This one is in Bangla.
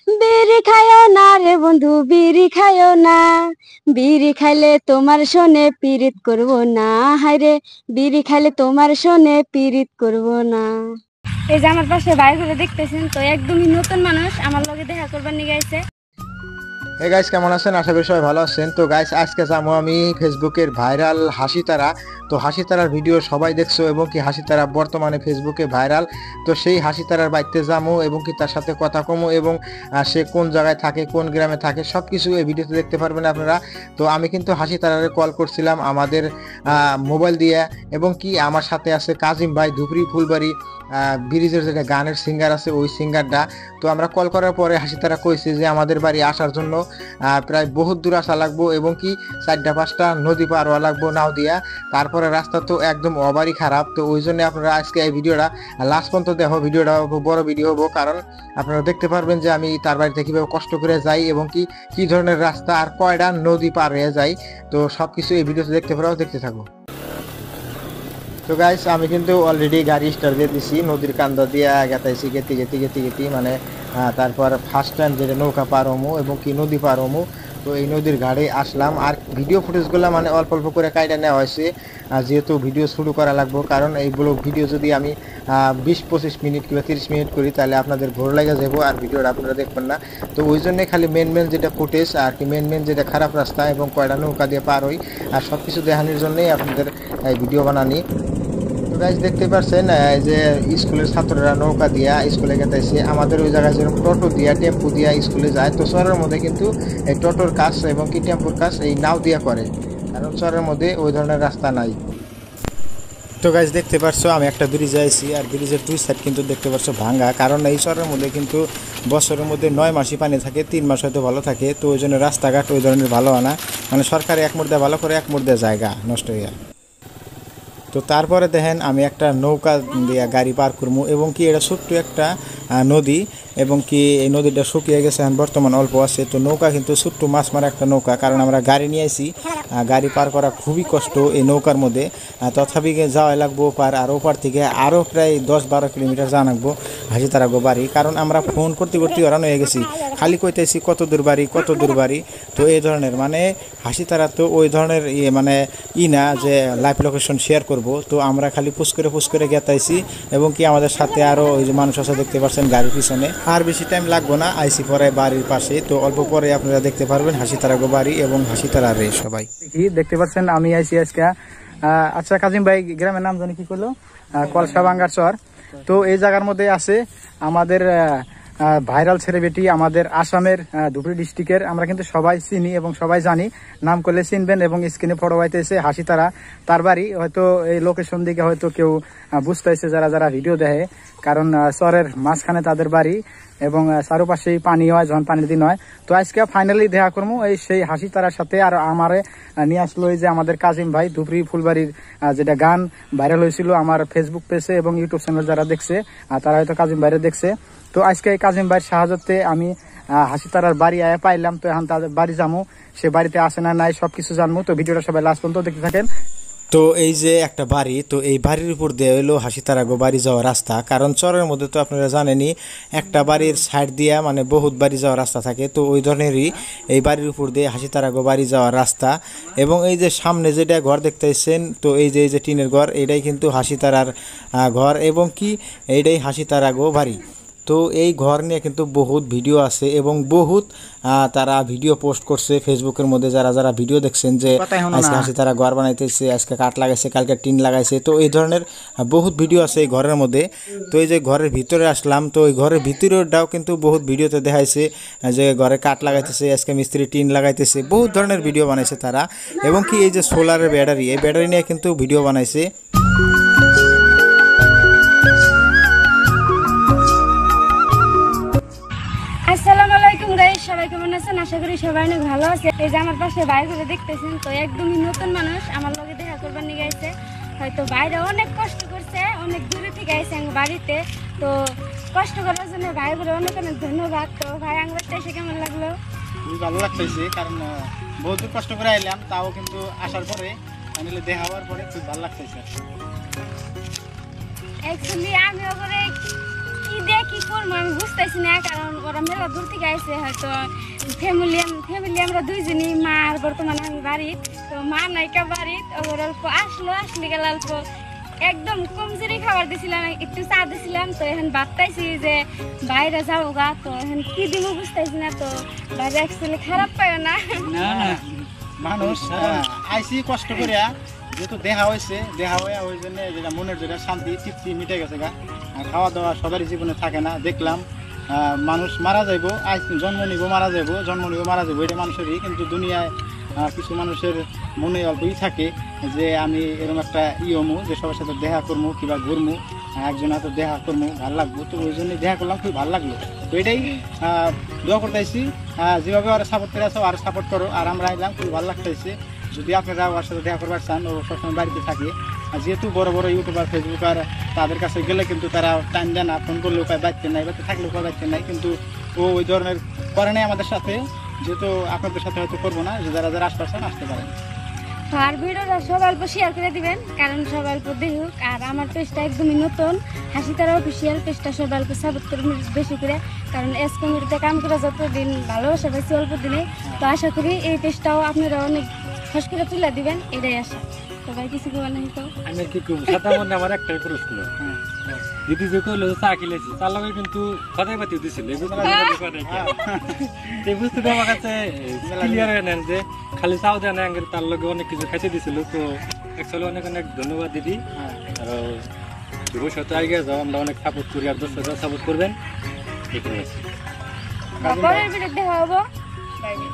বিড়ি খায়ও না রে বন্ধু, বিড়ি খায়ও না। বিড়ি খাইলে তোমার শোনে পীড়িত করব না। হায়রে বিড়ি খাইলে তোমার শোনে পীড়িত করব না। এই যে আমার পাশে ভাইগুলো দেখতেছেন, তো একদমই নতুন মানুষ আমার লগে দেখা করবার নিয়ে গেছে। হে গাইস, কেমন আছেন? আশা করি সবাই ভালো আছেন। তো গাইস, আজকে যাবো আমি ফেসবুকের ভাইরাল হাসি তারা। তো হাসি তারার ভিডিও সবাই দেখছো এবং কি হাসি তারা বর্তমানে ফেসবুকে ভাইরাল। তো সেই হাসি তারার বাড়িতে যাবো এবং কি তার সাথে কথা কমো এবং সে কোন জায়গায় থাকে, কোন গ্রামে থাকে, সব কিছু এই ভিডিওতে দেখতে পারবেন আপনারা। তো আমি কিন্তু হাসি তারারে কল করছিলাম আমাদের মোবাইল দিয়ে, এবং কি আমার সাথে আছে কাজিম ভাই, ধুবড়ি ফুলবাড়ি ব্রিজের যেটা গানের সিঙ্গার আছে ওই সিঙ্গারটা। তো আমরা কল করার পরে হাসি তারা কইছে যে আমাদের বাড়ি আসার জন্য প্রায় বহুত দূর আসা লাগবো এবং কি 4-5টা নদী পার হওয়া লাগবো নাও দিয়া। তারপরে রাস্তা তো একদম অবারই খারাপ। তো ওই জন্য আপনারা আজকে এই ভিডিওটা লাস্ট পর্যন্ত দেখো। ভিডিওটা বড় ভিডিও হবো, কারণ আপনারা দেখতে পারবেন যে আমি তার বাড়িতে কিভাবে কষ্ট করে যাই এবং কি ধরনের রাস্তা আর কয়টা নদী পার হয়ে যাই। তো সবকিছু এই ভিডিওতে দেখতে পারো, দেখতে থাকো। তো গাইস, আমি কিন্তু অলরেডি গাড়ি স্টার্ট দিয়ে দিছি, নদীর কান্দা দিয়ে গেতাইছি, গেতি মানে তারপর ফার্স্ট টাইম যেটা নৌকা পার হমু এবং কি নদী পার হমু। তো এই নদীর ঘাটে আসলাম, আর ভিডিও ফুটেজগুলো মানে অল্প অল্প করে কাইটা নেওয়া হয়েছে, যেহেতু ভিডিও শুরু করা লাগবো। কারণ এইগুলো ভিডিও যদি আমি 20-25 মিনিট কিংবা 30 মিনিট করি তাহলে আপনাদের ভোর লেগে যাবো আর ভিডিওটা আপনারা দেখবেন না। তো ওই জন্যে খালি মেন যেটা ফুটেজ আর কি, মেন যেটা খারাপ রাস্তা এবং কয়টা নৌকা দিয়ে পার হই আর সব কিছু দেখানোর জন্যই আপনাদের এই ভিডিও বানানি। গাইস, দেখতে পাচ্ছেন যে স্কুলের ছাত্ররা নৌকা দিয়া স্কুলে গেতেছে। আমাদের ওই জায়গায় যেরকম টোটো দিয়া টেম্পু দিয়া স্কুলে যায়, তো শহরের মধ্যে কিন্তু এই টোটোর কাজ এবং কি টেম্পুর কাজ এই নাও দিয়া করে, কারণ শহরের মধ্যে ওই ধরনের রাস্তা নাই। তো গাইস, দেখতে পাচ্ছ আমি একটা ব্রিজে আইছি, আর ব্রিজের দুই সাইড কিন্তু দেখতে পাচ্ছ ভাঙ্গা, কারণ এই শহরের মধ্যে কিন্তু বছরের মধ্যে 9 মাসই পানি থাকে, 3 মাস হয়তো ভালো থাকে। তো ওই জন্য রাস্তাঘাট ওই ধরনের ভালো হয় না, মানে সরকার এক মুহূর্তে ভালো করে, এক মুহূর্তে জায়গা নষ্ট হয়ে যায়। তো তারপরে দেখেন আমি একটা নৌকা দিয়ে গাড়ি পার করবো এবং কি এটা ছোট্ট একটা নদী, এবং কি এই নদীটা শুকিয়ে গেছে এখন বর্তমান অল্প আছে। তো নৌকা কিন্তু ছোট্ট মাছ মারা একটা নৌকা, কারণ আমরা গাড়ি নিয়ে আসি, গাড়ি পার করা খুবই কষ্ট এই নৌকার মধ্যে। তথাপি যাওয়া লাগবো পার, আর ওপার থেকে আরও প্রায় 10-12 কিলোমিটার যাওয়া লাগবো হাসি তারা গো বাড়ি। কারণ আমরা ফোন করতে হরান হয়ে গেছি, খালি কইতেছি কত দূর বাড়ি, কত দূর বাড়ি। তো এই ধরনের মানে হাসি তারা তো ওই ধরনের মানে না যে লাইভ লোকেশন শেয়ার করব। তো আমরা খালি পুশ করে গেতাইছি, এবং কি আমাদের সাথে আরও ওই যে মানুষ আছে দেখতে পাচ্ছেন গাড়ির পিছনে। আর বেশি টাইম লাগবো না, আইসি পরে বাড়ির পাশে। তো অল্প পরে আপনারা দেখতে পারবেন হাসি তারা গো বাড়ি এবং হাসি তারা রে সবাই দেখতে পাচ্ছেন। আমি আইসি আজকে আচ্ছা কাজিম ভাই, গ্রামের নাম জানি কি করলো, কলসা বাঙ্গার চর। তো এই জায়গার মধ্যে আছে আমাদের ভাইরাল সেলিব্রিটি, আমাদের আসামের ধুবড়ী ডিস্ট্রিক্টের। আমরা কিন্তু সবাই চিনি এবং সবাই জানি, নাম করলে চিনবেন। এবং স্ক্রিনে ফটো পাইতেছে হাসি তারা, তার বাড়ি হয়তো এই লোকেশন দিকে হয়তো কেউ বুঝতেছে যারা ভিডিও দেখে, কারণ চরের মাঝখানে তাদের বাড়ি এবং চারপাশেই পানি হয় যখন পানির দিন হয়। তো আজকে ফাইনালি দেখা করবো এই সেই হাসি তারার সাথে। আর আমারে নিয়ে আসলো এই যে আমাদের কাজিম ভাই, ধুবড়ি ফুলবাড়ির যেটা গান ভাইরাল হয়েছিল আমার ফেসবুক পেজে এবং ইউটিউব চ্যানেল যারা দেখছে তারা হয়তো কাজিম ভাইরে দেখছে। তো আজকে এই কাজিম ভাইয়ের সাহায্যে আমি হাসি তারার বাড়ি আয়া পাইলাম। তো এখন তাদের বাড়ি যাবো, সে বাড়িতে আসে না নাই সবকিছু জানবো। তো ভিডিওটা সবাই লাস্ট পর্যন্ত দেখতে থাকেন। তো এই যে একটা বাড়ি, তো এই বাড়ির উপর দিয়ে হলো হাসি তারা গো বাড়ি যাওয়ার রাস্তা। কারণ চরের মধ্যে তো আপনারা জানেনই একটা বাড়ির সাইড দিয়া মানে বহুত বাড়ি যাওয়ার রাস্তা থাকে। তো ওই ধরনেরই এই বাড়ির উপর দিয়ে হাসি তারা গো বাড়ি যাওয়ার রাস্তা। এবং এই যে সামনে যেটা ঘর দেখতেছেন, তো এই যে টিনের ঘর, এটাই কিন্তু হাসি তারার ঘর এবং কি এইটাই হাসি তারা গো বাড়ি। তো এই ঘর নিয়ে কিন্তু বহুত ভিডিও আছে এবং বহুত তারা ভিডিও পোস্ট করছে ফেসবুকের মধ্যে। যারা ভিডিও দেখছেন যে আজকে হাসি তারা ঘর বানাইতেছে, আজকে কাঠ লাগাইছে, কালকে টিন লাগাইছে। তো এই ধরনের বহুত ভিডিও আছে এই ঘরের মধ্যে। তো এই যে ঘরের ভিতরে আসলাম, তো এই ঘরের ভিতরেটাও কিন্তু বহুত ভিডিওতে দেখাইছে যে ঘরে কাঠ লাগাইতেছে, আজকে মিস্ত্রি টিন লাগাইতেছে, বহুত ধরনের ভিডিও বানাইছে তারা। এবং কি এই যে সোলারের ব্যাটারি, এই ব্যাটারি নিয়ে কিন্তু ভিডিও বানাইছে। আসসালামু আলাইকুম গাইস, সবাই কেমন আছেন? আশা করি সবাই অনেক ভালো আছে। এই যে আমার পাশে ভাইগুলো দেখতেছেন, তো একদমই নতুন মানুষ আমার লগে দেখা করবার নিয়ে গেছে। হয়তো বাইরে অনেক কষ্ট করছে, অনেক দূরে থেকে আইছে আমার বাড়িতে। তো কষ্ট করার জন্য ভাইগুলো অনেক ধন্যবাদ। তো ভাই আঙ্গুরটা এসে কেমন লাগলো? খুবই ভালো লাগতেছে, কারণ বহুত কষ্ট করে আইলাম, তাও কিন্তু আসার পরে ফাইনালি দেখা হওয়ার পরে খুব ভালো লাগতেছে। অ্যাকচুয়ালি আমি ওপরে কি দিয়ে কি করবো আমি বুঝতেছি না, কারণ ওরা মেলা দূর থেকে আইছে, হয়তো ফ্যামিলি আমরা দুইজনই, মা আর বর্তমানে আমি বাড়িত, তো মা নাইকা বাড়িত, ওর অল্প আসলে গেল অল্প একদম কমজোরি খাবার দিছিলাম, একটু চা দিছিলাম, তো এখন ভাবতাইছি যে বাইরে যাও গা, তো এখন কি দিব বুঝতেছি না, তো বাইরে অ্যাকচুয়ালি খারাপ পায় না। না না মানুষ আইসি কষ্ট করিয়া যেহেতু দেহা হয়েছে, দেহা হয়ে ওই জন্য যেটা মনের যেটা শান্তি তৃপ্তি মিটে গেছে গা। আর খাওয়া দাওয়া সবারই জীবনে থাকে না, দেখলাম মানুষ মারা যাইব, জন্ম নিব মারা যাইব, জন্ম নিব মারা যাইব, এটা মানুষেরই, কিন্তু দুনিয়ায় কিছু মানুষের মনে অল্পই থাকে যে আমি এরকম একটা হমু যে সবার সাথে দেখা করবো কিংবা ঘুরমু, একজন হাতে দেখা করবো ভালো লাগবো, তো ওই জন্যই দেখা করলাম, খুব ভালো লাগলো। তো এটাই দোয়া করতেছি, যেভাবে ওরা সাপোর্ট করে আসো আরও সাপোর্ট করো, আর আমরা আইলাম খুব ভালো লাগতেছে। যদি আপনারা ওর সাথে দেখা করবার চান, ও সবসময় বাড়িতে থাকে, আর যেহেতু বড় বড় ইউটিউবার ফেসবুকার তাদের কাছে গেলে কিন্তু তারা টাইম দেয় না, ফোন করলে উপায় বাড়তে নাই, বাড়তে থাকলে উপায় বাড়তে নাই, কিন্তু ও ওই ধরনের করে নাই আমাদের সাথে, যেহেতু আপনাদের সাথে হয়তো করবো না, যে যারা যারা আসপারছেন আসতে পারেন। আর ভিডিওটা সব অল্প শেয়ার করে দিবেন, কারণ সব অল্প দেখুক, আর আমার পেজটা একদমই নতুন, হাসিতারা অফিসিয়াল পেজটা সব অল্প সাপোর্ট করবেন বেশি করে, কারণ এস কমিটিতে কাম করে যতদিন ভালোবাসা পাইছি অল্প দিনে, তো আশা করি এই পেজটাও আপনারা অনেক খস করে তুলে দিবেন, এটাই আশা। সবাই কিছু করবেন না তো আমি কি করবো, সাথে মধ্যে আমার একটাই প্রশ্ন, দিদি যে কইলো চা খেলেছি, তার লগে কিন্তু খদাই পাতি দিছিল, বুঝতে তো আমার কাছে ক্লিয়ার হয়ে নেন যে খালি চাও দেয় না, তার লগে অনেক কিছু খাইতে দিছিল। তো অ্যাকচুয়ালি অনেক অনেক ধন্যবাদ দিদি, আর ভবিষ্যতে আগে যাও, আমরা অনেক সাপোর্ট করি, আর দর্শকরা সাপোর্ট করবেন। পরের ভিডিও দেখা হবো। Bye bye.